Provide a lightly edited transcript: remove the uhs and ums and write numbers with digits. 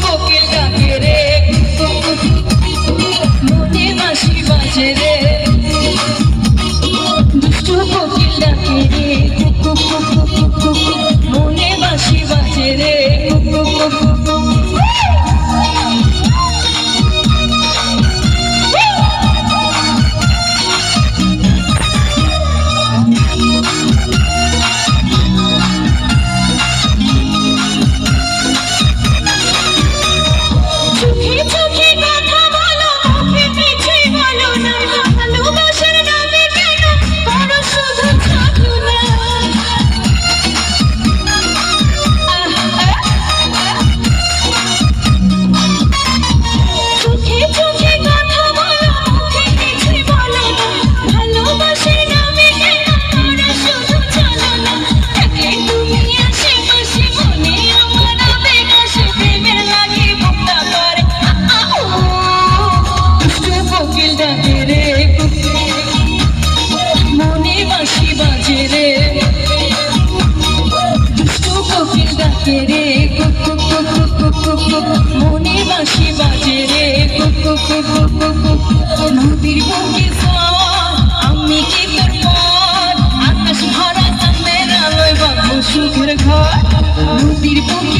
কোকিল ডাকে রে মনে বাঁশি বাজে রে দুষ্টু কোকিল ডাকে রে মনে বাঁশি বাজে রে মনে বাঁশি বাজে রে নদীর বুকে আমি কি তোর পর আকাশ ভরা চাঁদের আলোয় বাঁধবো সুখের ঘর নদীর বুকে